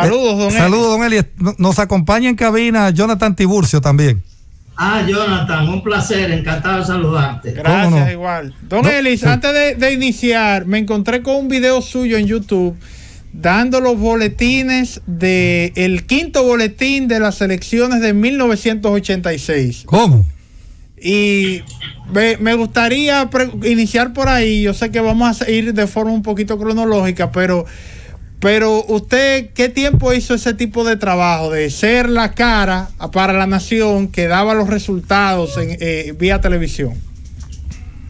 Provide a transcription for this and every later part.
Saludos, don Eli. Saludos, don Eli. Nos acompaña en cabina Jonathan Tiburcio también. Jonathan, un placer, encantado de saludarte. Gracias, no? igual. Don Eli, sí. Antes de iniciar, me encontré con un video suyo en YouTube dando los boletines del quinto boletín de las elecciones de 1986. ¿Cómo? Y me gustaría iniciar por ahí. Yo sé que vamos a ir de forma un poquito cronológica, pero usted, ¿qué tiempo hizo ese tipo de trabajo de ser la cara para la nación que daba los resultados vía televisión?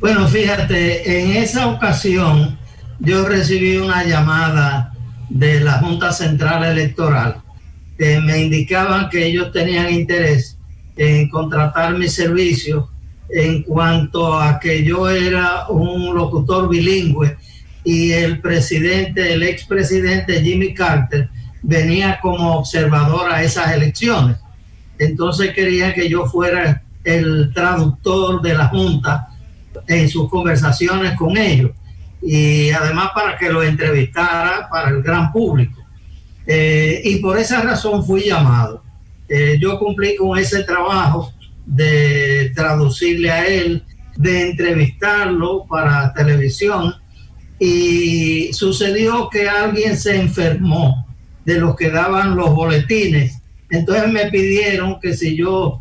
Bueno, fíjate, en esa ocasión yo recibí una llamada de la Junta Central Electoral que me indicaban que ellos tenían interés en contratar mi servicio en cuanto a que yo era un locutor bilingüe y el expresidente Jimmy Carter venía como observador a esas elecciones. Entonces querían que yo fuera el traductor de la Junta en sus conversaciones con ellos y además para que lo entrevistara para el gran público. Y por esa razón fui llamado. Yo cumplí con ese trabajo de traducirle a él, de entrevistarlo para televisión, y sucedió que alguien se enfermó de los que daban los boletines. Entonces me pidieron que si yo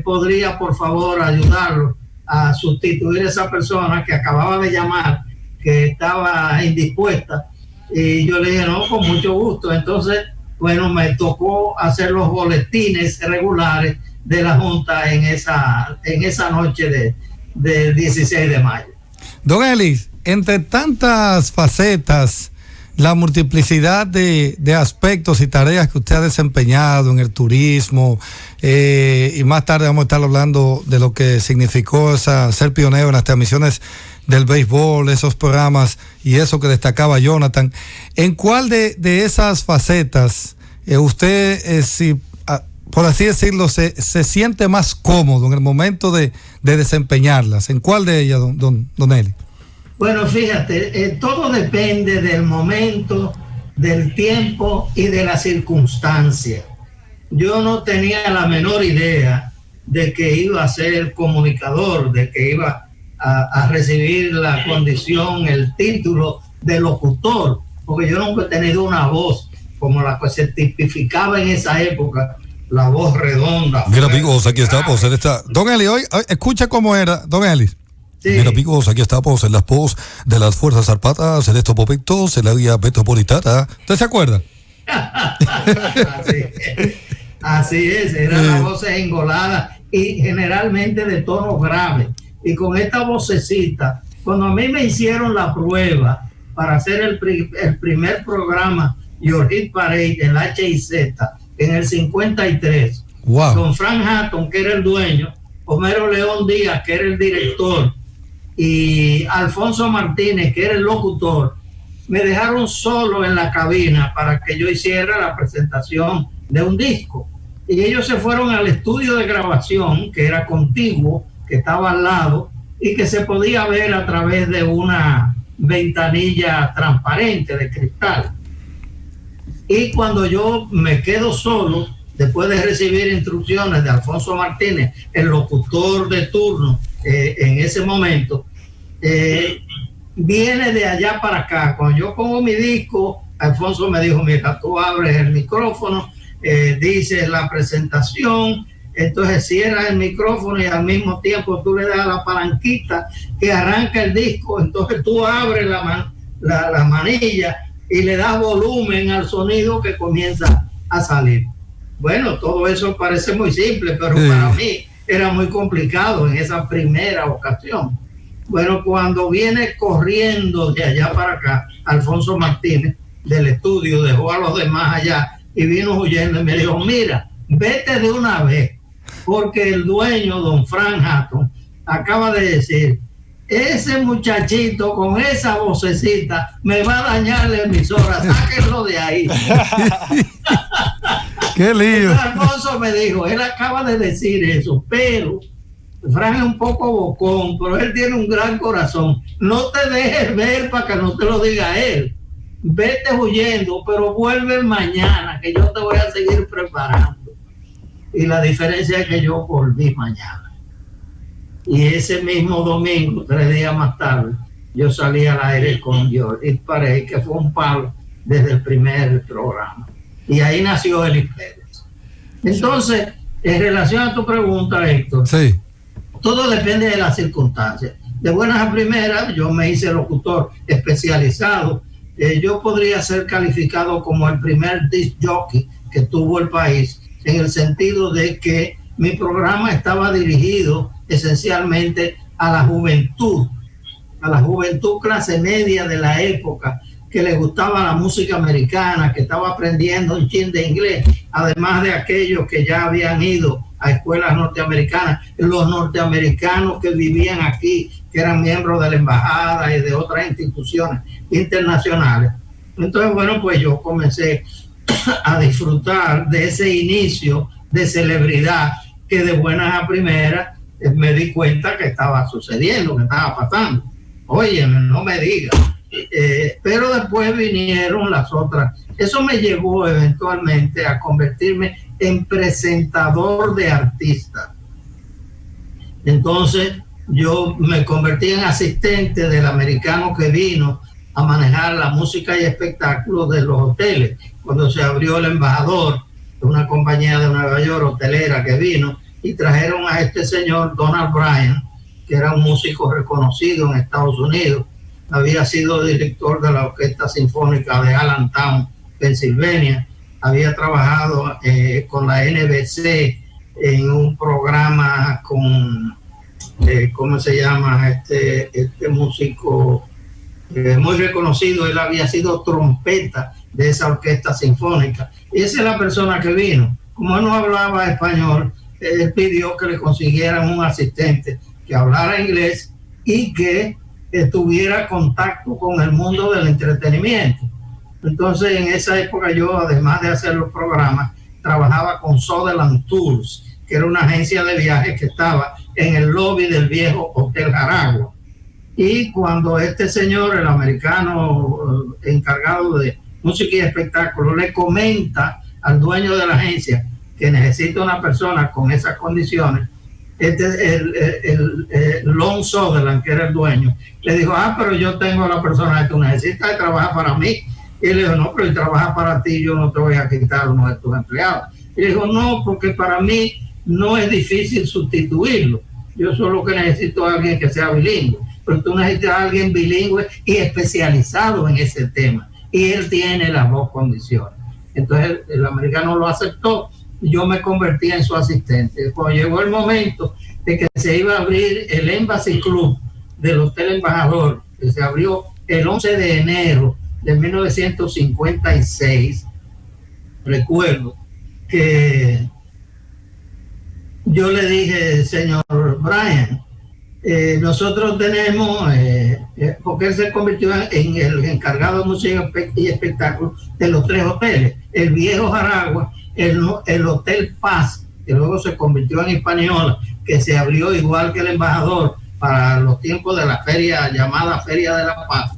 podría por favor ayudarlo a sustituir a esa persona que acababa de llamar, que estaba indispuesta, y yo le dije no, con mucho gusto. Entonces, bueno, me tocó hacer los boletines regulares de la Junta en esa noche del 16 de mayo. Don Elis, entre tantas facetas, la multiplicidad de aspectos y tareas que usted ha desempeñado en el turismo, y más tarde vamos a estar hablando de lo que significó ser pionero en las transmisiones del béisbol, esos programas y eso que destacaba Jonathan. ¿En cuál de esas facetas usted, si por así decirlo, se siente más cómodo en el momento de desempeñarlas? ¿En cuál de ellas, don Eli? Bueno, fíjate, todo depende del momento, del tiempo y de la circunstancia. Yo no tenía la menor idea de que iba a ser comunicador, de que iba a recibir la condición, el título de locutor, porque yo nunca he tenido una voz como la que se tipificaba en esa época, la voz redonda. Mira, amigos, aquí está, pues, Don Eli, hoy, escucha cómo era, Don Eli. Sí. Mira, amigos, aquí estamos en las voz de las Fuerzas Armadas en estos momentos en la vía metropolitana. ¿Usted se acuerda? Así es, eran las voces engoladas y generalmente de tono grave. Y con esta vocecita, cuando a mí me hicieron la prueba para hacer el primer programa Your Hit Parade en la HIZ en el 53, wow. Don Frank Hatton, que era el dueño, Homero León Díaz, que era el director, y Alfonso Martínez, que era el locutor, me dejaron solo en la cabina para que yo hiciera la presentación de un disco. Y ellos se fueron al estudio de grabación, que era contiguo, que estaba al lado, y que se podía ver a través de una ventanilla transparente de cristal. Y cuando yo me quedo solo, después de recibir instrucciones de Alfonso Martínez, el locutor de turno en ese momento, viene de allá para acá. Cuando yo pongo mi disco, Alfonso me dijo, mira, tú abres el micrófono, dices la presentación, entonces cierras el micrófono y al mismo tiempo tú le das la palanquita que arranca el disco, entonces tú abres la manilla y le das volumen al sonido que comienza a salir. Bueno, todo eso parece muy simple, pero para mí era muy complicado en esa primera ocasión. Bueno, cuando viene corriendo de allá para acá, Alfonso Martínez del estudio dejó a los demás allá y vino huyendo y me dijo, mira, vete de una vez, porque el dueño, don Frank Hatton, acaba de decir, ese muchachito con esa vocecita me va a dañar la emisora, sáquenlo de ahí. ¡Qué lío! Entonces Alfonso me dijo, él acaba de decir eso, pero Frank es un poco bocón, pero él tiene un gran corazón. No te dejes ver para que no te lo diga él. vete huyendo, pero vuelve mañana, que yo te voy a seguir preparando. Y la diferencia es que yo volví mañana. Y ese mismo domingo, 3 días más tarde, yo salí al aire con Jordi Paré, que fue un palo desde el primer programa. Y ahí nació Elis Pérez. Entonces, en relación a tu pregunta, Héctor, sí, todo depende de las circunstancias. De buenas a primeras, yo me hice locutor especializado. Yo podría ser calificado como el primer disc jockey que tuvo el país, en el sentido de que mi programa estaba dirigido esencialmente a la juventud clase media de la época, que le gustaba la música americana, que estaba aprendiendo un chin de inglés, además de aquellos que ya habían ido a escuelas norteamericanas, los norteamericanos que vivían aquí, que eran miembros de la embajada y de otras instituciones internacionales. Entonces, bueno, pues yo comencé a disfrutar de ese inicio de celebridad que de buenas a primeras me di cuenta que estaba sucediendo, que estaba pasando. Oye, no me digas. Pero después vinieron las otras. Eso me llevó eventualmente a convertirme en presentador de artistas. Entonces yo me convertí en asistente del americano que vino a manejar la música y espectáculos de los hoteles. Cuando se abrió El Embajador, una compañía de Nueva York hotelera que vino, y trajeron a este señor Donald Bryan, que era un músico reconocido en Estados Unidos. Había sido director de la Orquesta Sinfónica de Allentown, Pensilvania. Había trabajado con la NBC en un programa con, ¿cómo se llama? Este músico muy reconocido. Él había sido trompeta de esa orquesta sinfónica. Y esa es la persona que vino. Como él no hablaba español, él pidió que le consiguieran un asistente que hablara inglés y que tuviera contacto con el mundo del entretenimiento. Entonces, en esa época yo, además de hacer los programas, trabajaba con Sutherland Tours, que era una agencia de viajes que estaba en el lobby del viejo Hotel Jaragua. Y cuando este señor, el americano encargado de música y espectáculo, le comenta al dueño de la agencia que necesita una persona con esas condiciones, Lon Sutherland, que era el dueño, le dijo: pero yo tengo a la persona que tú necesitas y trabaja para mí. Y él le dijo: no, pero si trabaja para ti, yo no te voy a quitar uno de tus empleados. Y le dijo: no, porque para mí no es difícil sustituirlo. Yo solo que necesito a alguien que sea bilingüe. Pero tú necesitas a alguien bilingüe y especializado en ese tema. Y él tiene las dos condiciones. Entonces el americano lo aceptó. Yo me convertí en su asistente. Cuando llegó el momento de que se iba a abrir el Embassy Club del Hotel Embajador, que se abrió el 11 de enero de 1956, recuerdo que yo le dije: señor Bryan, nosotros tenemos, porque él se convirtió en el encargado de música y espectáculos de los 3 hoteles, el viejo Jaragua, el Hotel Paz, que luego se convirtió en Hispaniola, que se abrió igual que el Embajador para los tiempos de la feria llamada Feria de la Paz.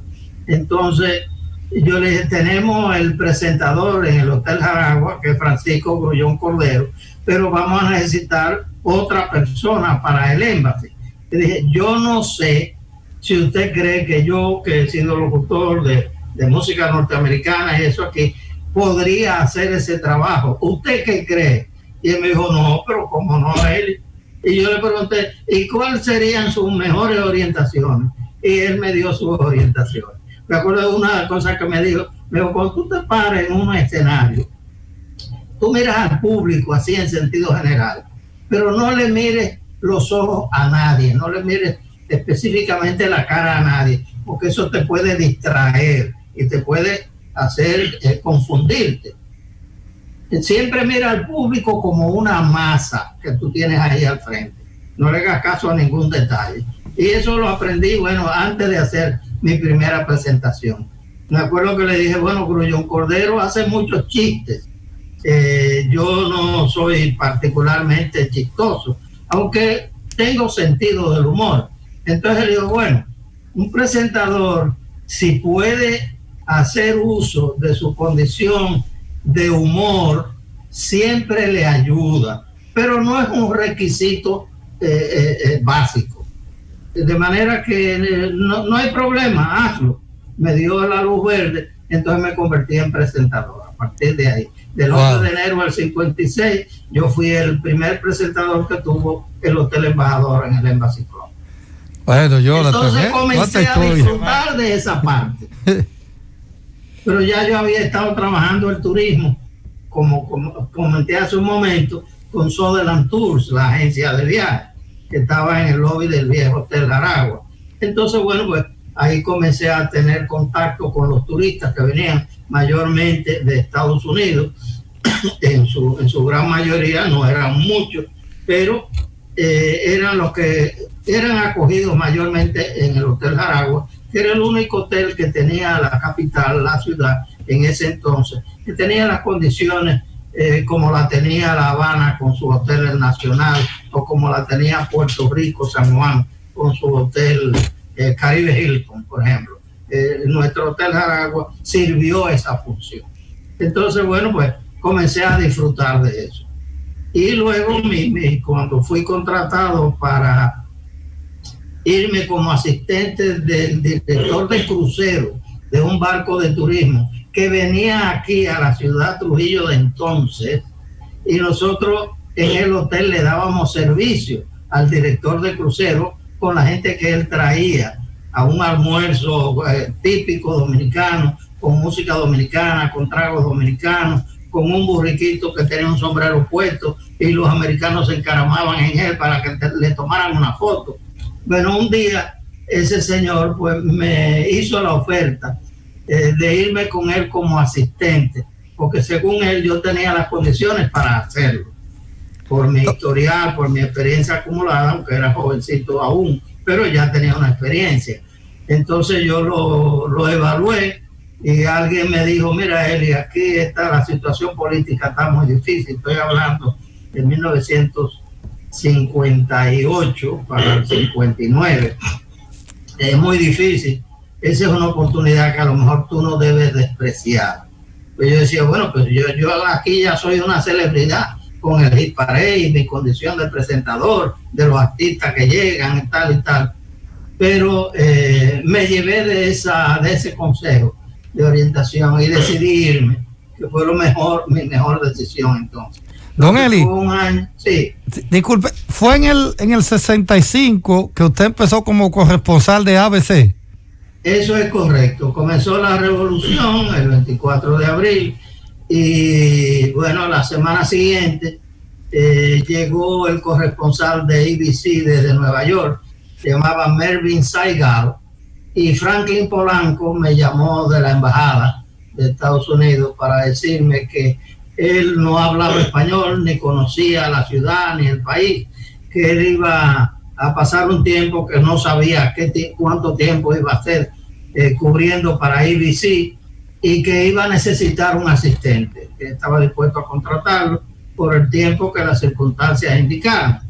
Entonces yo le dije: tenemos el presentador en el Hotel Jaragua, que es Francisco Grullón Cordero, pero vamos a necesitar otra persona para el Embassy. Le dije: yo no sé si usted cree que yo, que he sido locutor de música norteamericana y eso aquí, podría hacer ese trabajo. ¿Usted qué cree? Y él me dijo: no, pero ¿cómo no él? Y yo le pregunté: ¿y cuáles serían sus mejores orientaciones? Y él me dio sus orientaciones. Me acuerdo de una cosa que me dijo: cuando tú te pares en un escenario, tú miras al público así en sentido general, pero no le mires los ojos a nadie, no le mires específicamente la cara a nadie, porque eso te puede distraer y te puede hacer confundirte. Siempre mira al público como una masa que tú tienes ahí al frente, no le hagas caso a ningún detalle. Y eso lo aprendí, bueno, antes de hacer mi primera presentación. Me acuerdo que le dije: bueno, Grullón Cordero hace muchos chistes, yo no soy particularmente chistoso, aunque tengo sentido del humor. Entonces le digo: bueno, un presentador, si puede hacer uso de su condición de humor siempre le ayuda, pero no es un requisito básico. De manera que no hay problema, hazlo. Me dio la luz verde, entonces me convertí en presentador. A partir de ahí, del 8 de enero al 56, yo fui el primer presentador que tuvo el Hotel Embajador en el Embassy Club. Bueno, entonces comencé a disfrutar de esa parte. Pero ya yo había estado trabajando el turismo, como comenté hace un momento, con Sutherland Tours, la agencia de viajes, que estaba en el lobby del viejo Hotel Jaragua. Entonces, bueno, pues ahí comencé a tener contacto con los turistas que venían mayormente de Estados Unidos. En su gran mayoría, no eran muchos, pero eran los que eran acogidos mayormente en el Hotel Jaragua, que era el único hotel que tenía la capital, la ciudad, en ese entonces, que tenía las condiciones como la tenía La Habana con su Hotel Nacional, o como la tenía Puerto Rico, San Juan, con su Hotel Caribe Hilton, por ejemplo. Nuestro Hotel Jaragua sirvió esa función. Entonces, bueno, pues comencé a disfrutar de eso. Y luego, cuando fui contratado para irme como asistente del director de crucero de un barco de turismo que venía aquí a la ciudad Trujillo de entonces, y nosotros en el hotel le dábamos servicio al director de crucero con la gente que él traía a un almuerzo típico dominicano, con música dominicana, con tragos dominicanos, con un burriquito que tenía un sombrero puesto, y los americanos se encaramaban en él para que le tomaran una foto. Bueno, un día ese señor pues me hizo la oferta de irme con él como asistente, porque según él yo tenía las condiciones para hacerlo, por mi historial, por mi experiencia acumulada, aunque era jovencito aún, pero ya tenía una experiencia. Entonces yo lo evalué, y alguien me dijo: mira, Eli, aquí está la situación política, está muy difícil. Estoy hablando de 1958 para el 59. Es muy difícil. Esa es una oportunidad que a lo mejor tú no debes despreciar. Pues yo decía, bueno, pues yo aquí ya soy una celebridad con el Hit Parade y mi condición de presentador, de los artistas que llegan y tal y tal. Pero me llevé de ese consejo de orientación y decidí irme, que fue mi mejor decisión entonces. Don Eli, fue un año, sí. Disculpe, ¿fue en el 65 que usted empezó como corresponsal de ABC? Eso es correcto. Comenzó la revolución el 24 de abril y bueno, la semana siguiente llegó el corresponsal de ABC desde Nueva York, se llamaba Mervyn Saigal, y Franklin Polanco me llamó de la embajada de Estados Unidos para decirme que él no hablaba español, ni conocía la ciudad, ni el país, que él iba a pasar un tiempo que no sabía cuánto tiempo iba a hacer cubriendo para ABC, y que iba a necesitar un asistente, que estaba dispuesto a contratarlo por el tiempo que las circunstancias indicaban.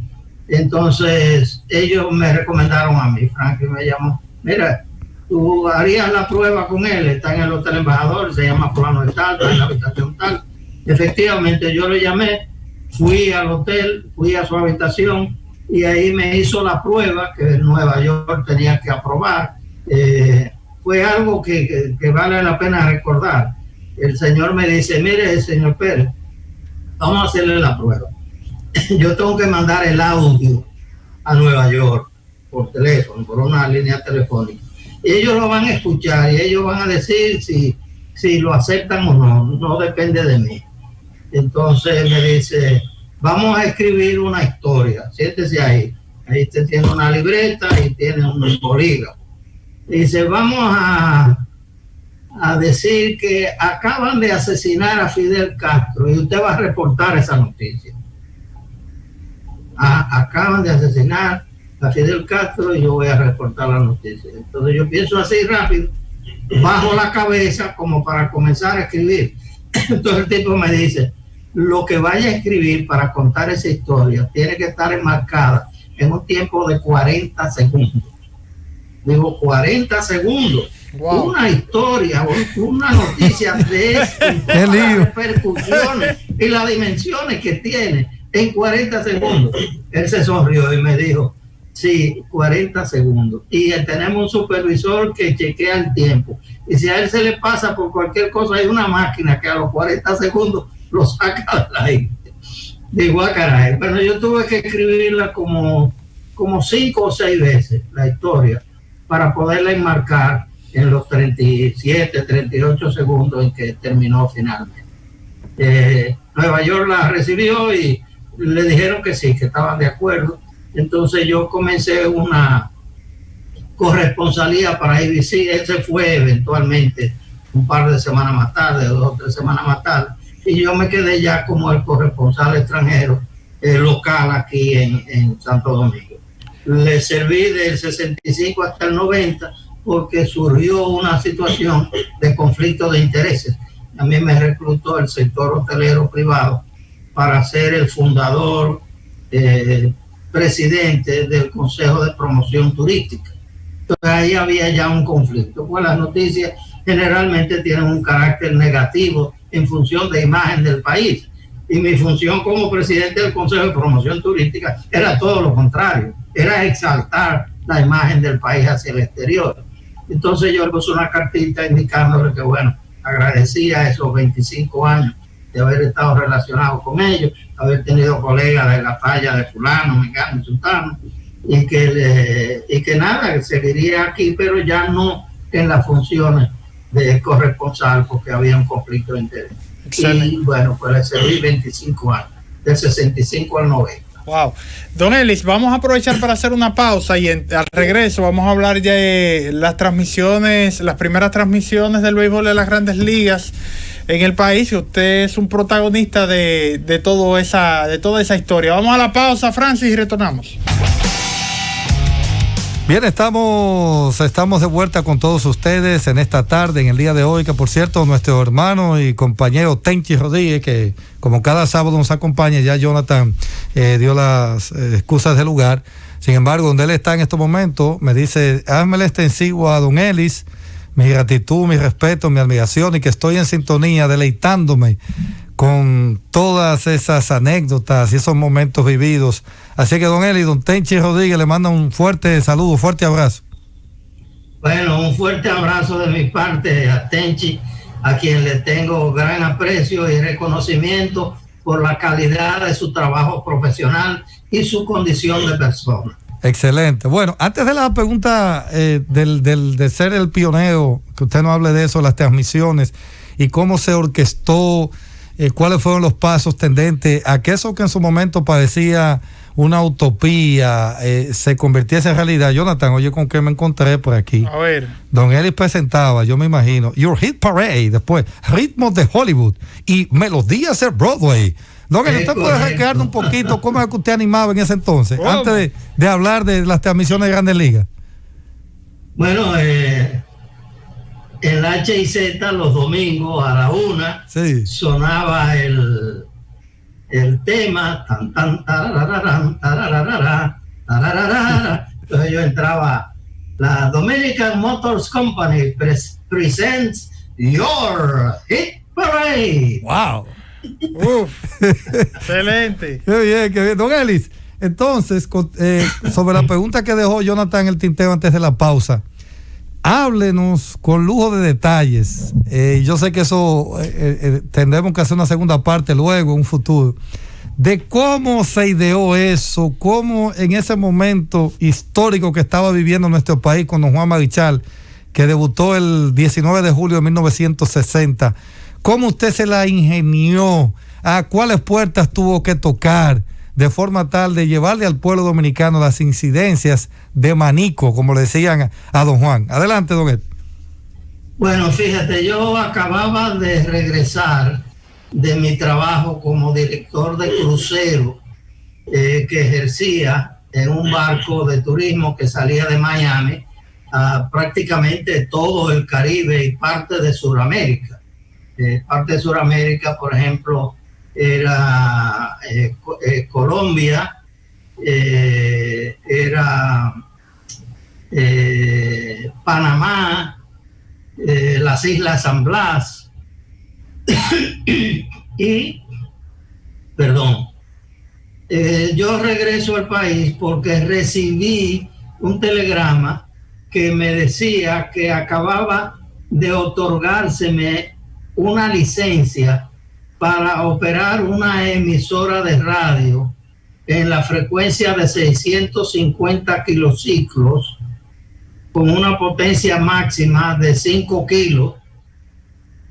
Entonces ellos me recomendaron a mí. Franklin me llamó: mira, tú harías la prueba con él, está en el Hotel Embajador, se llama fulano de tal, está en la habitación tal. Efectivamente, yo lo llamé, fui al hotel, fui a su habitación, y ahí me hizo la prueba que en Nueva York tenía que aprobar. Fue algo que vale la pena recordar. El señor me dice: mire, señor Pérez, vamos a hacerle la prueba. Yo tengo que mandar el audio a Nueva York por teléfono, por una línea telefónica. Y ellos lo van a escuchar y ellos van a decir si lo aceptan o no. No depende de mí. Entonces me dice: vamos a escribir una historia. Siéntese ahí. Ahí usted tiene una libreta y tiene un bolígrafo. Dice: vamos a decir que acaban de asesinar a Fidel Castro y usted va a reportar esa noticia. Acaban de asesinar a Fidel Castro y yo voy a reportar la noticia. Entonces yo pienso así rápido, bajo la cabeza como para comenzar a escribir. Entonces el tipo me dice: lo que vaya a escribir para contar esa historia tiene que estar enmarcada en un tiempo de 40 segundos. Digo, 40 segundos. Wow. Una historia, una noticia de las repercusiones y las dimensiones que tiene en 40 segundos. Él se sonrió y me dijo, sí, 40 segundos. Y tenemos un supervisor que chequea el tiempo. Y si a él se le pasa por cualquier cosa, hay una máquina que a los 40 segundos lo saca de ahí. Digo, caray. Bueno, yo tuve que escribirla como 5 o 6 veces, la historia, para poderla enmarcar en los 37, 38 segundos en que terminó finalmente. Nueva York la recibió y le dijeron que sí, que estaban de acuerdo. Entonces yo comencé una corresponsalía para ABC. Él se fue eventualmente un par de semanas más tarde, 2 o 3 semanas más tarde, y yo me quedé ya como el corresponsal extranjero local aquí en Santo Domingo. Le serví del 65 hasta el 90 porque surgió una situación de conflicto de intereses. A mí me reclutó el sector hotelero privado para ser el fundador, presidente del Consejo de Promoción Turística. Entonces ahí había ya un conflicto, pues las noticias generalmente tienen un carácter negativo en función de imagen del país. Y mi función como presidente del Consejo de Promoción Turística era todo lo contrario, era exaltar la imagen del país hacia el exterior. Entonces yo le puse una cartita indicándole que, bueno, agradecía esos 25 años de haber estado relacionado con ellos, haber tenido colegas de la talla de fulano, mengano, sultano, y que nada, que seguiría aquí, pero ya no en las funciones de corresponsal, porque había un conflicto de interés. Excelente. Y bueno, pues le serví 25 años, del 65 al 90. Wow. Don Ellis, vamos a aprovechar para hacer una pausa y al regreso vamos a hablar de las transmisiones, las primeras transmisiones del béisbol de las Grandes Ligas en el país. Usted es un protagonista de toda esa historia. Vamos a la pausa, Francis, y retornamos. Bien, estamos de vuelta con todos ustedes en esta tarde, en el día de hoy, que por cierto, nuestro hermano y compañero Tenchi Rodríguez, que como cada sábado nos acompaña, ya Jonathan dio las excusas del lugar. Sin embargo, donde él está en estos momentos, me dice, házmele extensivo a don Ellis, mi gratitud, mi respeto, mi admiración, y que estoy en sintonía, deleitándome con todas esas anécdotas y esos momentos vividos. Así que don Eli, don Tenchi Rodríguez le manda un fuerte saludo, fuerte abrazo. Bueno, un fuerte abrazo de mi parte a Tenchi, a quien le tengo gran aprecio y reconocimiento por la calidad de su trabajo profesional y su condición de persona. Excelente. Bueno, antes de la pregunta de ser el pionero, que usted nos hable de eso, las transmisiones y cómo se orquestó, cuáles fueron los pasos tendentes a que eso que en su momento parecía una utopía se convirtiese en realidad. Jonathan, oye, con qué me encontré por aquí. A ver. Don Eli presentaba, yo me imagino, Your Hit Parade, después Ritmos de Hollywood y Melodías de Broadway. Don Eli, ¿usted puede recrearnos un poquito cómo es que usted animaba en ese entonces, antes de hablar de las transmisiones de Grandes Ligas? Bueno, en la H&Z los domingos a la 1 sí, sonaba el tema tan tan tarararán, tarararán, tarararán. Entonces yo entraba, la Dominican Motors Company presents Your Hit Parade. Wow. Excelente. Qué bien, qué bien. Don Ellis, entonces sobre la pregunta que dejó Jonathan en el tintero antes de la pausa, háblenos con lujo de detalles. Yo sé que eso tendremos que hacer una segunda parte luego, en un futuro, de cómo se ideó eso, cómo en ese momento histórico que estaba viviendo nuestro país con don Juan Marichal, que debutó el 19 de julio de 1960, cómo usted se la ingenió, a cuáles puertas tuvo que tocar, de forma tal de llevarle al pueblo dominicano las incidencias de Manico, como le decían a don Juan. Adelante, don Ed. Bueno, fíjate, yo acababa de regresar de mi trabajo como director de crucero que ejercía en un barco de turismo que salía de Miami a prácticamente todo el Caribe y parte de Sudamérica. Parte de Sudamérica, por ejemplo, era Colombia, era Panamá, las Islas San Blas y, yo regreso al país porque recibí un telegrama que me decía que acababa de otorgárseme una licencia para operar una emisora de radio en la frecuencia de 650 kilociclos con una potencia máxima de 5 kilos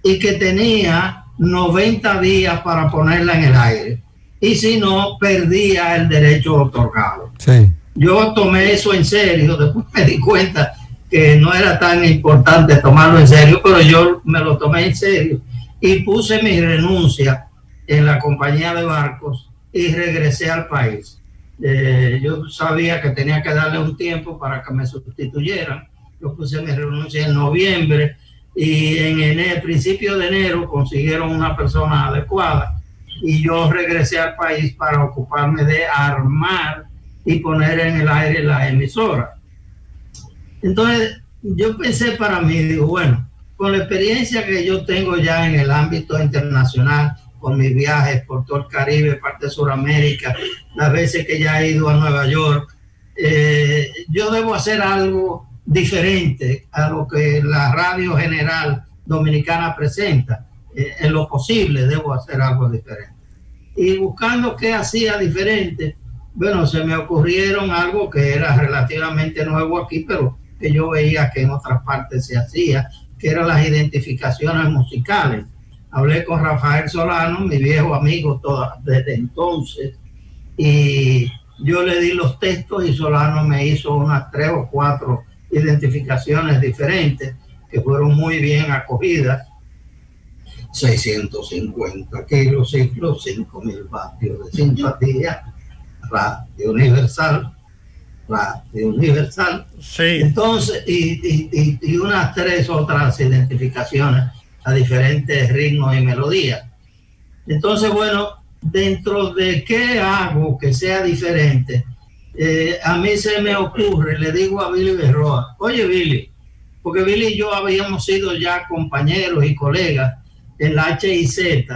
y que tenía 90 días para ponerla en el aire. Y si no, perdía el derecho otorgado. Sí. Yo tomé eso en serio, después me di cuenta que no era tan importante tomarlo en serio, pero yo me lo tomé en serio y puse mi renuncia en la compañía de barcos y regresé al país. Yo sabía que tenía que darle un tiempo para que me sustituyeran. Yo puse mi renuncia en noviembre y en principio de enero consiguieron una persona adecuada y yo regresé al país para ocuparme de armar y poner en el aire la emisora. Entonces yo pensé para mí, digo, bueno, con la experiencia que yo tengo ya en el ámbito internacional, con mis viajes por todo el Caribe, parte de Sudamérica, las veces que ya he ido a Nueva York, yo debo hacer algo diferente a lo que la radio general dominicana presenta. En lo posible debo hacer algo diferente. Y buscando qué hacía diferente, bueno, se me ocurrieron algo que era relativamente nuevo aquí, pero que yo veía que en otras partes se hacía, que eran las identificaciones musicales. Hablé con Rafael Solano, mi viejo amigo desde entonces, y yo le di los textos y Solano me hizo unas 3 o 4 identificaciones diferentes que fueron muy bien acogidas. 650 kilociclos, 5,000 vatios de simpatía, radio universal. Sí. Entonces, y unas 3 otras identificaciones a diferentes ritmos y melodías. Entonces, bueno, dentro de qué hago que sea diferente, a mí se me ocurre, le digo a Billy Berroa, oye Billy, porque Billy y yo habíamos sido ya compañeros y colegas en la HIZ,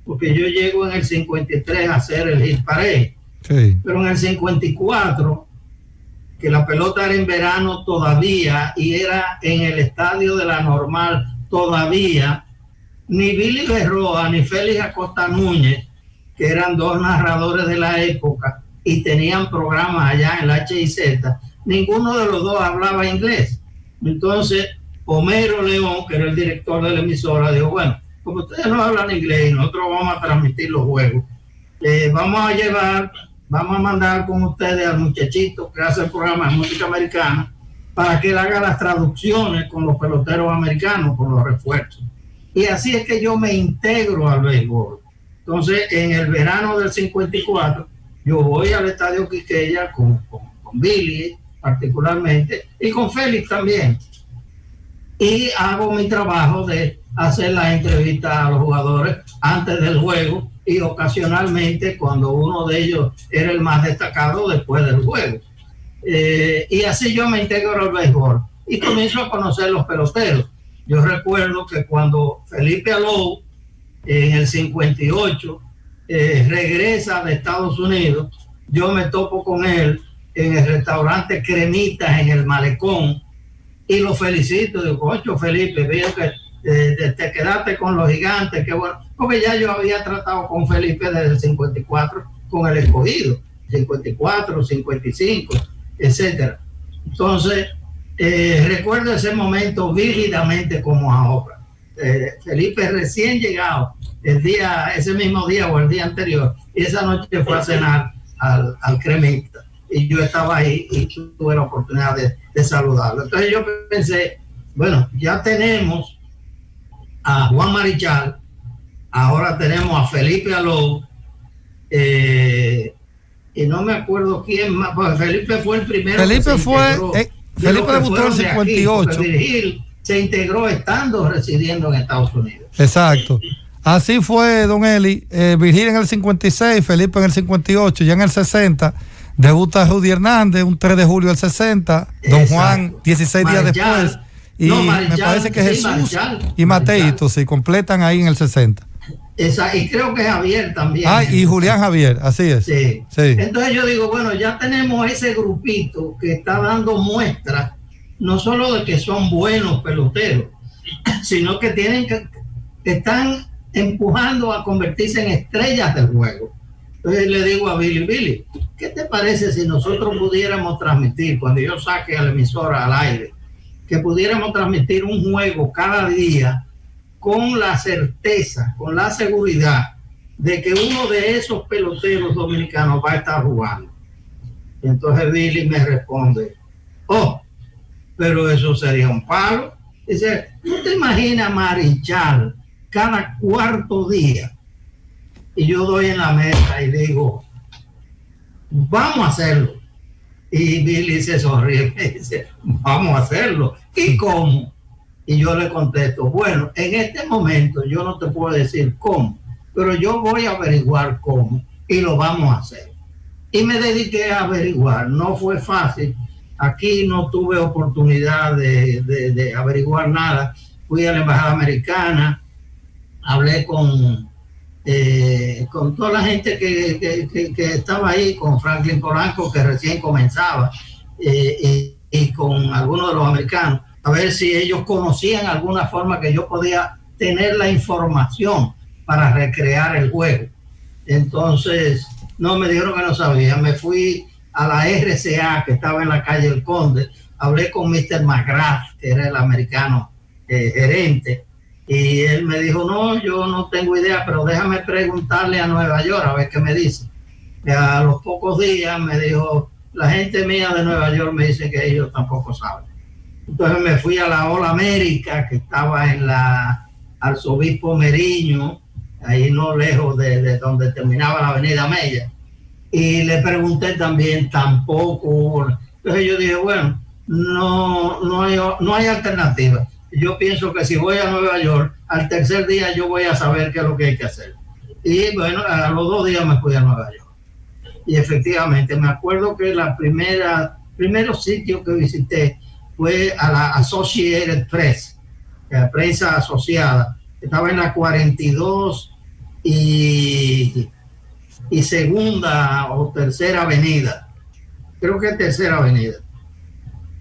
porque yo llego en el 53 a hacer el hit parade, sí. Pero en el 54, que la pelota era en verano todavía y era en el estadio de la Normal todavía, ni Billy Berroa ni Félix Acosta Núñez, que eran 2 narradores de la época y tenían programas allá en la HIZ, ninguno de los 2 hablaba inglés. Entonces Homero León, que era el director de la emisora, dijo, bueno, como ustedes no hablan inglés y nosotros vamos a transmitir los juegos, vamos a mandar con ustedes al muchachito que hace el programa de música americana para que él haga las traducciones con los peloteros americanos, con los refuerzos. Y así es que yo me integro al béisbol. Entonces, en el verano del 54, yo voy al Estadio Quisqueya con Billy particularmente y con Félix también. Y hago mi trabajo de hacer las entrevistas a los jugadores antes del juego y ocasionalmente cuando uno de ellos era el más destacado después del juego. Y así yo me integro al béisbol y comienzo a conocer los peloteros. Yo recuerdo que cuando Felipe Alou en el 58 regresa de Estados Unidos, yo me topo con él en el restaurante Cremitas en el Malecón y lo felicito. Digo, coño Felipe, veo que te quedaste con los Gigantes, qué bueno, porque ya yo había tratado con Felipe desde el 54 con el Escogido, 54, 55, etcétera. Entonces, recuerdo ese momento vívidamente como ahora. Felipe recién llegado, ese mismo día o el día anterior, y esa noche fue a cenar al Cremita, y yo estaba ahí y tuve la oportunidad de saludarlo. Entonces yo pensé, bueno, ya tenemos a Juan Marichal, ahora tenemos a Felipe Alou, y no me acuerdo quién más, porque Felipe fue el primero. Felipe debutó en el 58. Virgil se integró estando residiendo en Estados Unidos. Exacto. Así fue, don Eli. Virgil en el 56, Felipe en el 58, ya en el 60 debuta Rudy Hernández, un 3 de julio del 60, don Juan 16 días después, y no, Marichal, me parece que sí, Jesús Marichal, y Mateito se completan ahí en el 60. Y creo que Javier también. Y Julián Javier, así es. Sí. Sí. Entonces yo digo, bueno, ya tenemos ese grupito que está dando muestras, no solo de que son buenos peloteros, sino que están empujando a convertirse en estrellas del juego. Entonces le digo a Billy, ¿qué te parece si nosotros pudiéramos transmitir, cuando yo saque a la emisora al aire, que pudiéramos transmitir un juego cada día con la certeza, con la seguridad de que uno de esos peloteros dominicanos va a estar jugando? Entonces Billy me responde, pero eso sería un palo. Dice, ¿tú te imaginas Marichal cada cuarto día? Y yo doy en la mesa y digo, vamos a hacerlo. Y Billy se sonríe y me dice, vamos a hacerlo. ¿Y cómo? Y yo le contesto, bueno, en este momento yo no te puedo decir cómo, pero yo voy a averiguar cómo y lo vamos a hacer. Y me dediqué a averiguar. No fue fácil. Aquí no tuve oportunidad de averiguar nada. Fui a la embajada americana, hablé con toda la gente que estaba ahí, con Franklin Polanco, que recién comenzaba, y con algunos de los americanos, a ver si ellos conocían alguna forma que yo podía tener la información para recrear el juego. Entonces, no, me dijeron que no sabía. Me fui a la RCA, que estaba en la calle El Conde, hablé con Mr. McGrath, que era el americano gerente, y él me dijo, no, yo no tengo idea, pero déjame preguntarle a Nueva York a ver qué me dice. Y a los pocos días me dijo, la gente mía de Nueva York me dice que ellos tampoco saben. Entonces me fui a la All América, que estaba en la Arzobispo Meriño, ahí no lejos de donde terminaba la Avenida Mella, y le pregunté también, tampoco. Entonces yo dije, bueno, no hay alternativa. Yo pienso que si voy a Nueva York, al tercer día yo voy a saber qué es lo que hay que hacer. Y bueno, a los 2 días me fui a Nueva York. Y efectivamente, me acuerdo que primeros sitios que visité fue a la Associated Press, la prensa asociada, que estaba en la 42 y segunda o tercera avenida, creo que tercera avenida,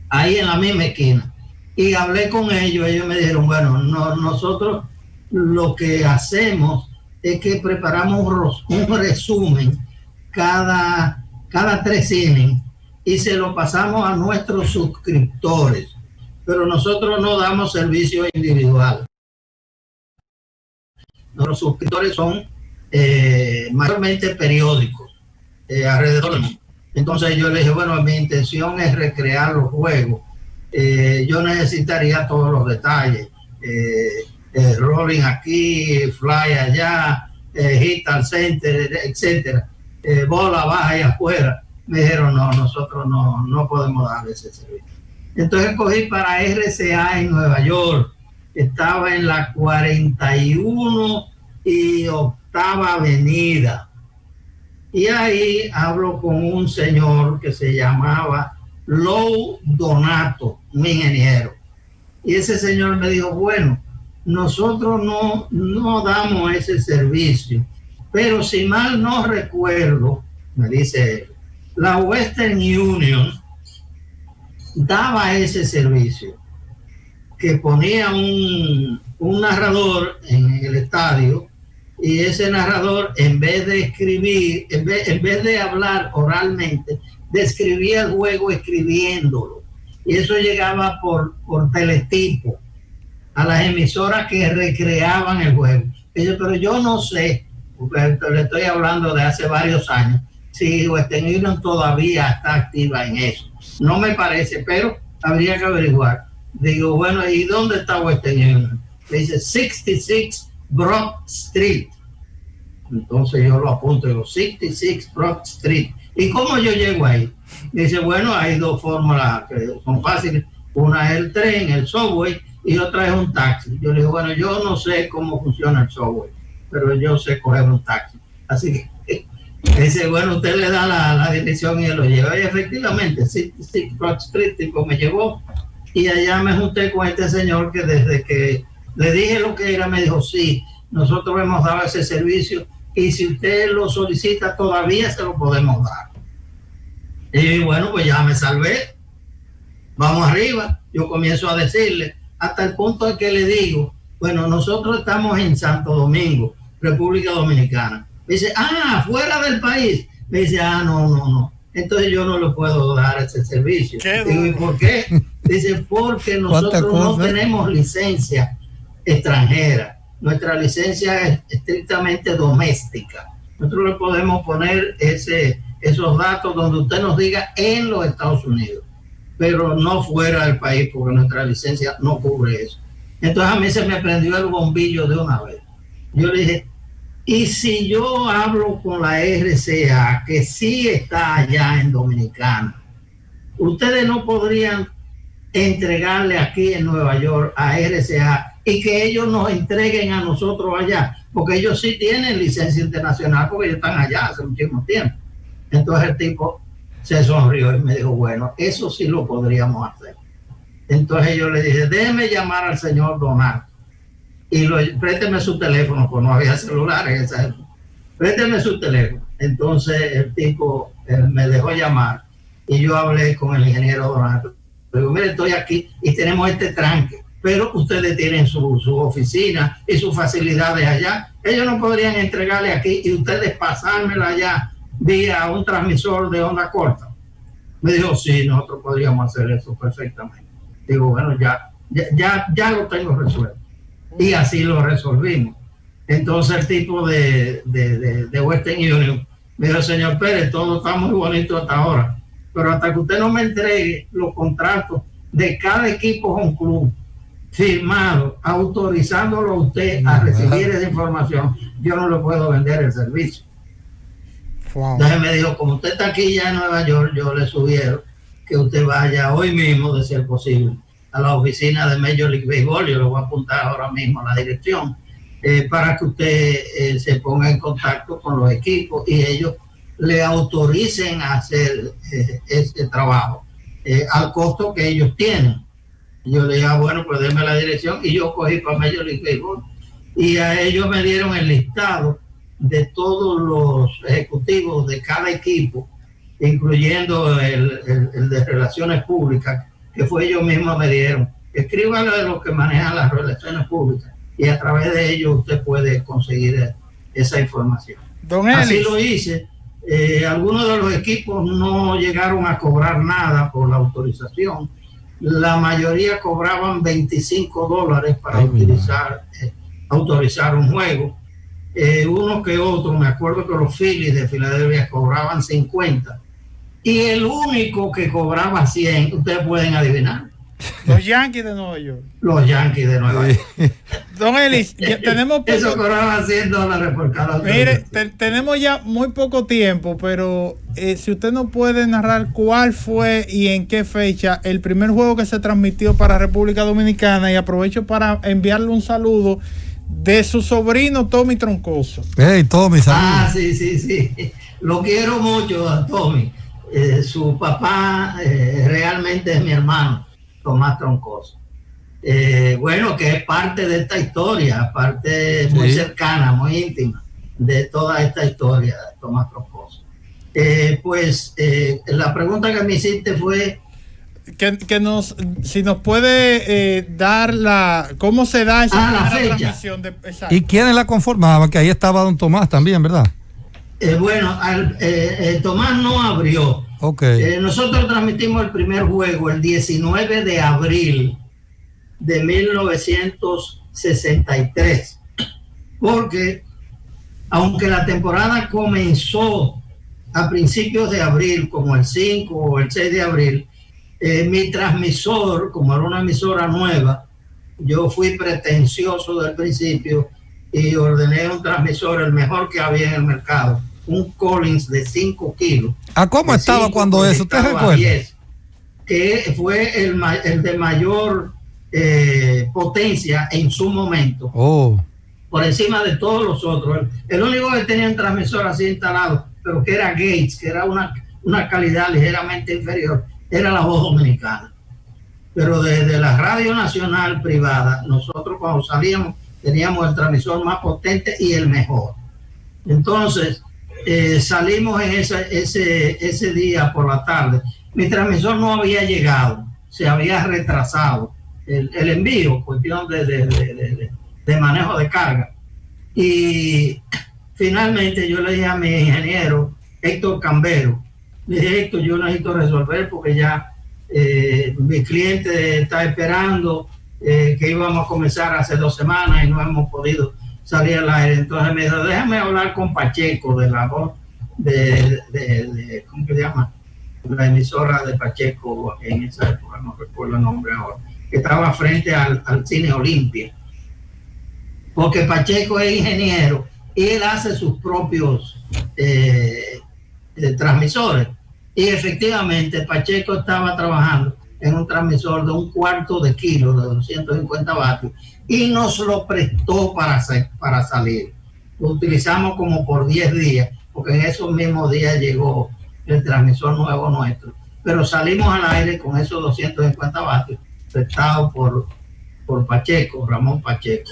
ahí en la misma esquina. Y hablé con ellos me dijeron, bueno, nosotros lo que hacemos es que preparamos un resumen cada 3 innings y se lo pasamos a nuestros suscriptores, pero nosotros no damos servicio individual. Nuestros suscriptores son mayormente periódicos alrededor del mundo. Entonces yo le dije, bueno, mi intención es recrear los juegos. Yo necesitaría todos los detalles, rolling aquí, fly allá, hit al center, etcétera, bola baja y afuera. Me dijeron, no, nosotros no podemos darle ese servicio. Entonces cogí para RCA en Nueva York, estaba en la 41 y 8ª Avenida, y ahí hablo con un señor que se llamaba Lou Donato, un ingeniero, y ese señor me dijo, bueno, nosotros no damos ese servicio, pero si mal no recuerdo, me dice él, la Western Union daba ese servicio, que ponía un narrador en el estadio, y ese narrador, en vez de escribir, en vez de hablar oralmente, describía el juego escribiéndolo, y eso llegaba por teletipo a las emisoras que recreaban el juego. Y yo, pero yo no sé, porque le estoy hablando de hace varios años, si Western Union todavía está activa en eso. No me parece, pero habría que averiguar. Digo, bueno, ¿y dónde está Western Union? Le dice 66 Broad Street. Entonces yo lo apunto, digo 66 Broad Street. ¿Y cómo yo llego ahí? Dice, bueno, hay 2 fórmulas que son fáciles. Una es el tren, el subway, y otra es un taxi. Yo le digo, bueno, yo no sé cómo funciona el subway, pero yo sé coger un taxi. Así que dice, bueno, usted le da la dirección y él lo lleva. Y efectivamente, 66 Broad Street, tipo, me llevó Y allá me junté con este señor que desde que le dije lo que era, me dijo, sí, nosotros hemos dado ese servicio y si usted lo solicita todavía se lo podemos dar. Y bueno, pues ya me salvé. Vamos arriba. Yo comienzo a decirle, hasta el punto de que le digo, bueno, nosotros estamos en Santo Domingo, República Dominicana. Me dice, fuera del país. Me dice, no. Entonces yo no le puedo dar ese servicio. Digo, ¿y por qué? Dice, porque nosotros no tenemos licencia extranjera. Nuestra licencia es estrictamente doméstica. Nosotros le podemos poner esos datos donde usted nos diga en los Estados Unidos, pero no fuera del país, porque nuestra licencia no cubre eso. Entonces a mí se me prendió el bombillo de una vez. Yo le dije, ¿y si yo hablo con la RCA, que sí está allá en Dominicana, ustedes no podrían entregarle aquí en Nueva York a RCA y que ellos nos entreguen a nosotros allá? Porque ellos sí tienen licencia internacional, porque ellos están allá hace muchísimo tiempo. Entonces el tipo se sonrió y me dijo, bueno, eso sí lo podríamos hacer. Entonces yo le dije, déjeme llamar al señor Donald y présteme su teléfono, pues no había celular en esa época. Présteme su teléfono. Entonces el tipo me dejó llamar y yo hablé con el ingeniero Donald. Le digo, mire, estoy aquí y tenemos este tranque, pero ustedes tienen su oficina y sus facilidades allá. Ellos no podrían entregarle aquí y ustedes pasármela allá vía un transmisor de onda corta. Me dijo, sí, nosotros podríamos hacer eso perfectamente. Digo, bueno, ya lo tengo resuelto. Y así lo resolvimos. Entonces el tipo de Western Union me dijo, señor Pérez, todo está muy bonito hasta ahora, pero hasta que usted no me entregue los contratos de cada equipo home club firmado, autorizándolo a usted a recibir esa información, yo no le puedo vender el servicio. Wow. Entonces me dijo, como usted está aquí ya en Nueva York, yo le sugiero que usted vaya hoy mismo, de ser posible, a la oficina de Major League Baseball. Yo le voy a apuntar ahora mismo a la dirección, para que usted se ponga en contacto con los equipos y ellos le autoricen a hacer este trabajo al costo que ellos tienen. Yo le dije, bueno, pues déme la dirección, y yo cogí para Major League Baseball y a ellos me dieron el listado de todos los ejecutivos de cada equipo, incluyendo el de Relaciones Públicas, que fue ellos mismos me dieron. Escríbalo de los que manejan las relaciones públicas y a través de ellos usted puede conseguir esa información. Así lo hice. Algunos de los equipos no llegaron a cobrar nada por la autorización. La mayoría cobraban $25 para autorizar un juego. Uno que otro, me acuerdo que los Phillies de Filadelfia cobraban 50 y el único que cobraba 100, ustedes pueden adivinar. Los Yankees de Nueva York. Los Yankees de Nueva York. Don Elis, ya tenemos poco... Eso cobraba $100 por cada. Mire, tenemos ya muy poco tiempo, pero si usted nos puede narrar cuál fue y en qué fecha el primer juego que se transmitió para República Dominicana, y aprovecho para enviarle un saludo de su sobrino Tommy Troncoso. Hey, Tommy, saludos. Sí. Lo quiero mucho a Tommy. Su papá realmente es mi hermano, Tomás Troncoso. Bueno, que es parte de esta historia, parte muy cercana, muy íntima de toda esta historia, Tomás Troncoso. La pregunta que me hiciste fue... si nos puede dar cómo se da esa la fecha. Transmisión ¿Y quiénes la conformaban? Que ahí estaba don Tomás también, ¿verdad? Tomás no abrió. Okay. Nosotros transmitimos el primer juego el 19 de abril de 1963, porque aunque la temporada comenzó a principios de abril, como el 5 o el 6 de abril, mi transmisor, como era una emisora nueva, yo fui pretencioso del principio y ordené un transmisor, el mejor que había en el mercado, un Collins de 5 kilos. ¿A cómo estaba cuando eso? ¿Usted recuerda? 10, que fue el de mayor potencia en su momento. Por encima de todos los otros. El único que tenía un transmisor así instalado, pero que era Gates, que era una calidad ligeramente inferior, era la voz dominicana. pero desde la Radio Nacional privada, nosotros cuando salíamos teníamos el transmisor más potente y el mejor. Entonces, salimos en ese día por la tarde. Mi transmisor no había llegado, se había retrasado el envío, cuestión de manejo de carga. Y finalmente yo le dije a mi ingeniero, Héctor Cambero, le dije, Héctor, yo necesito resolver porque ya mi cliente está esperando, que íbamos a comenzar hace 2 semanas y no hemos podido salir al aire. Entonces me dijo, déjame hablar con Pacheco de la voz de ¿cómo se llama? La emisora de Pacheco en esa época, no recuerdo el nombre ahora, que estaba frente al Cine Olimpia, porque Pacheco es ingeniero y él hace sus propios transmisores. Y efectivamente Pacheco estaba trabajando en un transmisor de 1/4 kilo de 250 vatios y nos lo prestó para salir. Lo utilizamos como por 10 días, porque en esos mismos días llegó el transmisor nuevo nuestro. Pero salimos al aire con esos 250 vatios prestados por Pacheco, Ramón Pacheco,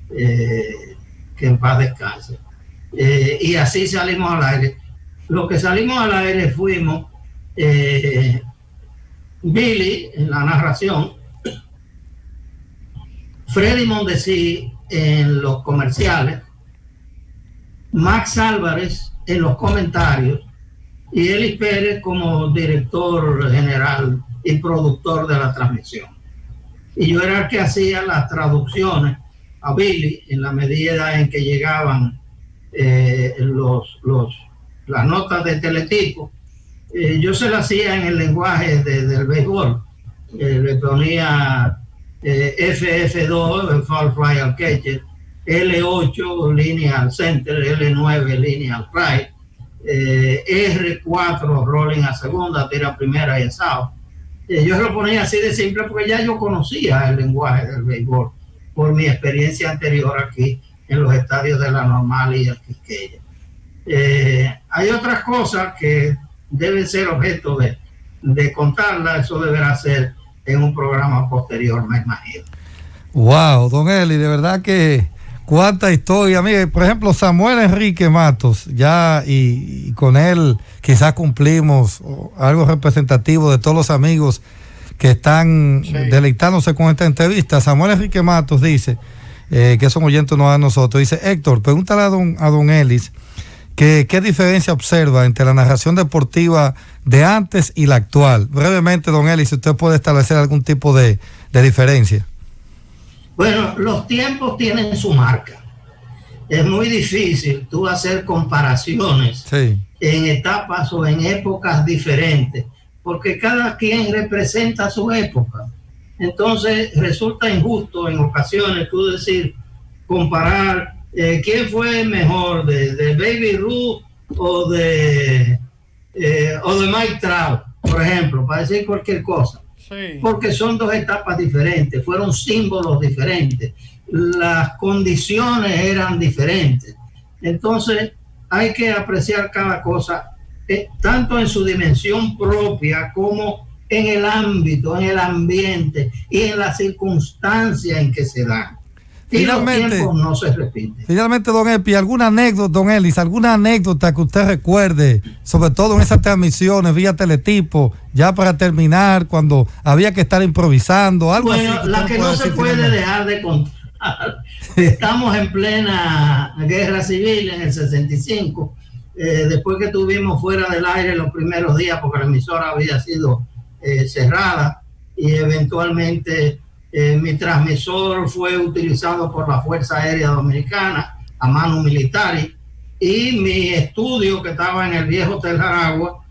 que en paz descanse. Y así salimos al aire. Los que salimos al aire fuimos Billy en la narración, Freddy Mondesi en los comerciales, Max Álvarez en los comentarios y Elis Pérez como director general y productor de la transmisión. Y yo era el que hacía las traducciones a Billy en la medida en que llegaban las notas de teletipo. Yo se las hacía en el lenguaje del béisbol. Le ponía FF2, el foul fly al catcher, L8 lineal center, L9 lineal right, R4 rolling a segunda, tira primera y ensao. Yo se lo ponía así de simple porque ya yo conocía el lenguaje del béisbol por mi experiencia anterior aquí en los estadios de La Normal y el Quisqueya. Hay otras cosas que deben ser objeto de contarla, eso deberá ser en un programa posterior, me imagino. Wow, don Eli, de verdad que cuánta historia. Mire, por ejemplo, Samuel Enrique Matos, ya y con él quizás cumplimos algo representativo de todos los amigos que están deleitándose con esta entrevista. Samuel Enrique Matos dice, que son oyentes no a nosotros, dice, Héctor, pregúntale a don Elis ¿qué diferencia observa entre la narración deportiva de antes y la actual? Brevemente, don Eli, si usted puede establecer algún tipo de diferencia. Bueno, los tiempos tienen su marca. Es muy difícil tú hacer comparaciones en etapas o en épocas diferentes, porque cada quien representa su época. Entonces resulta injusto en ocasiones tú decir, comparar quién fue mejor, de Baby Ruth o de Mike Trout, por ejemplo, para decir cualquier cosa. Sí. Porque son 2 etapas diferentes, fueron símbolos diferentes, las condiciones eran diferentes. Entonces hay que apreciar cada cosa, tanto en su dimensión propia como en el ámbito, en el ambiente y en las circunstancias en que se dan. Finalmente, los tiempos no se repiten. Finalmente, don Epi, ¿alguna anécdota, don Elis, alguna anécdota que usted recuerde, sobre todo en esas transmisiones vía teletipo, ya para terminar, cuando había que estar improvisando, algo bueno, así? La que no se puede dejar de contar. Estamos en plena guerra civil en el 65, después que estuvimos fuera del aire los primeros días porque la emisora había sido cerrada y eventualmente mi transmisor fue utilizado por la Fuerza Aérea Dominicana a mano militar y mi estudio que estaba en el viejo Hotel Jaragua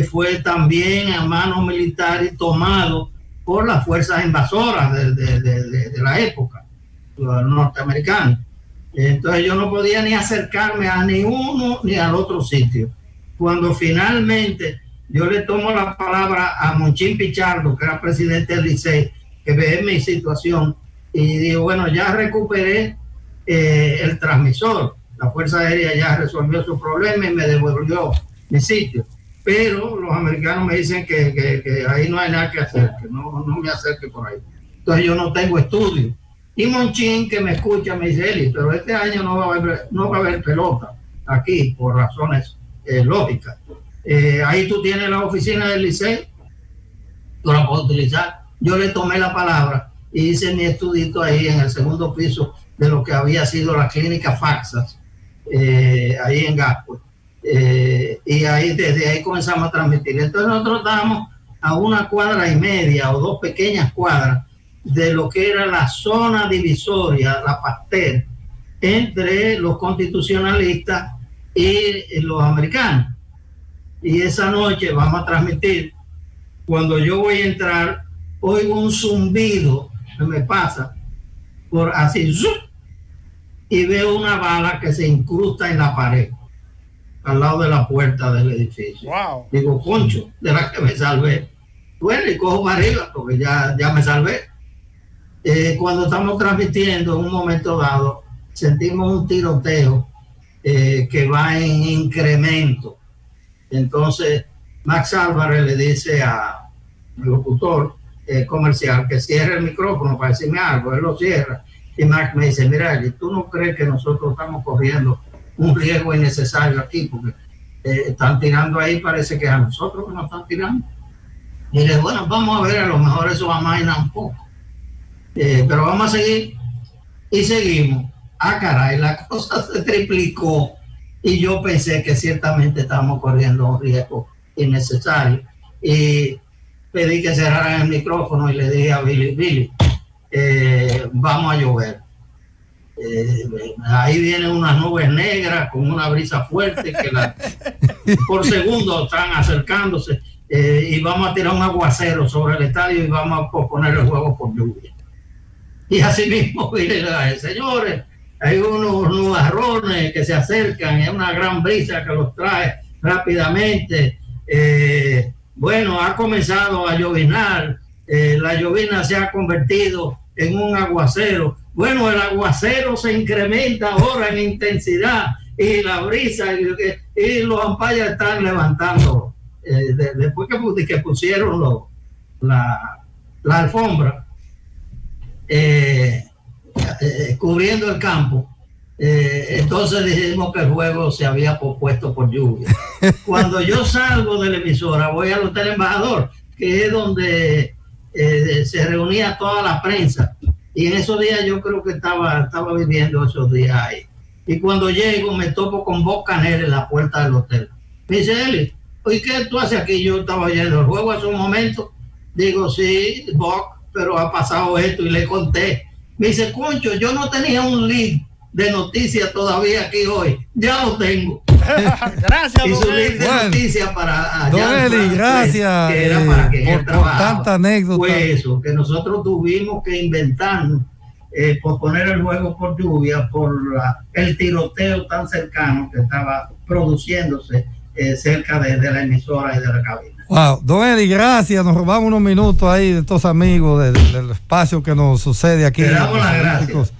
fue también a mano militar y tomado por las fuerzas invasoras de la época, los norteamericanos. Entonces yo no podía ni acercarme a ni uno ni al otro sitio. Cuando finalmente yo le tomo la palabra a Monchín Pichardo, que era presidente del Licey, que ve mi situación, y digo, bueno, ya recuperé el transmisor, la Fuerza Aérea ya resolvió su problema y me devolvió mi sitio. pero los americanos me dicen que ahí no hay nada que hacer, que no me acerque por ahí. Entonces yo no tengo estudio. Y Monchín, que me escucha, me dice, Eli, pero este año no va a haber pelota aquí, por razones lógicas. Ahí tú tienes la oficina del Licey, tú la puedes utilizar. Yo le tomé la palabra y hice mi estudito ahí en el segundo piso de lo que había sido la clínica Faxas, ahí en Gasco. Y ahí desde ahí comenzamos a transmitir. Entonces nosotros estábamos a 1,5 cuadras o 2 pequeñas cuadras de lo que era la zona divisoria, la Pasteur, entre los constitucionalistas y los americanos. Y esa noche vamos a transmitir. Cuando yo voy a entrar, oigo un zumbido que me pasa por así, y veo una bala que se incrusta en la pared al lado de la puerta del edificio. Wow. Digo, concho, de la que me salvé. Bueno, y cojo para arriba porque ya me salvé. Cuando estamos transmitiendo, en un momento dado, sentimos un tiroteo que va en incremento. Entonces, Max Álvarez le dice al locutor comercial que cierre el micrófono para decirme algo. Él lo cierra. Y Max me dice, mira, ¿tú no crees que nosotros estamos corriendo un riesgo innecesario aquí? Porque están tirando ahí, parece que es a nosotros que nos están tirando. Y le digo, bueno, vamos a ver, a lo mejor eso va a mainar un poco. Pero vamos a seguir. Y seguimos. Ah, caray, la cosa se triplicó. Y yo pensé que ciertamente estábamos corriendo un riesgo innecesario. Y pedí que cerraran el micrófono y le dije a Billy, vamos a llover. Ahí vienen unas nubes negras con una brisa fuerte que por segundo están acercándose, y vamos a tirar un aguacero sobre el estadio y vamos a posponer el juego por lluvia. Y así mismo, señores, hay unos nubarrones que se acercan, es una gran brisa que los trae rápidamente. Bueno, ha comenzado a lloviznar, la llovizna se ha convertido en un aguacero. Bueno, el aguacero se incrementa ahora en intensidad y la brisa y los ampallas están levantando. Después que pusieron la alfombra cubriendo el campo, entonces dijimos que el juego se había pospuesto por lluvia. Cuando yo salgo de la emisora, voy al Hotel Embajador, que es donde se reunía toda la prensa. Y en esos días yo creo que estaba viviendo esos días ahí. Y cuando llego me topo con Bob Canel en la puerta del hotel. Me dice, Eli, ¿y qué tú haces aquí? Yo estaba oyendo el juego hace un momento. Digo, sí, Bob, pero ha pasado esto, y le conté. Me dice, concho, yo no tenía un lead de noticias todavía aquí hoy. Ya lo tengo. Gracias, y su lead de noticias para allá. Don Eli, gracias que era para que por tanta anécdota. Fue eso, que nosotros tuvimos que inventarnos, posponer el juego por lluvia, por el tiroteo tan cercano que estaba produciéndose cerca de la emisora y de la cabina. Wow, Don Eli, gracias. Nos robamos unos minutos ahí de estos amigos del espacio que nos sucede aquí. Te damos las gracias.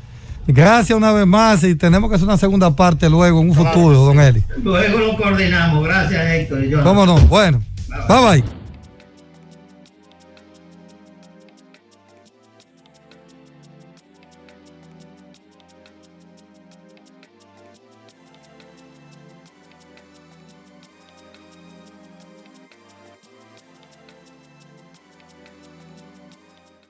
Gracias una vez más, y tenemos que hacer una segunda parte luego en un futuro, Don Eli. Luego lo coordinamos. Gracias, Héctor y yo. ¿Cómo no? Bueno, bye bye.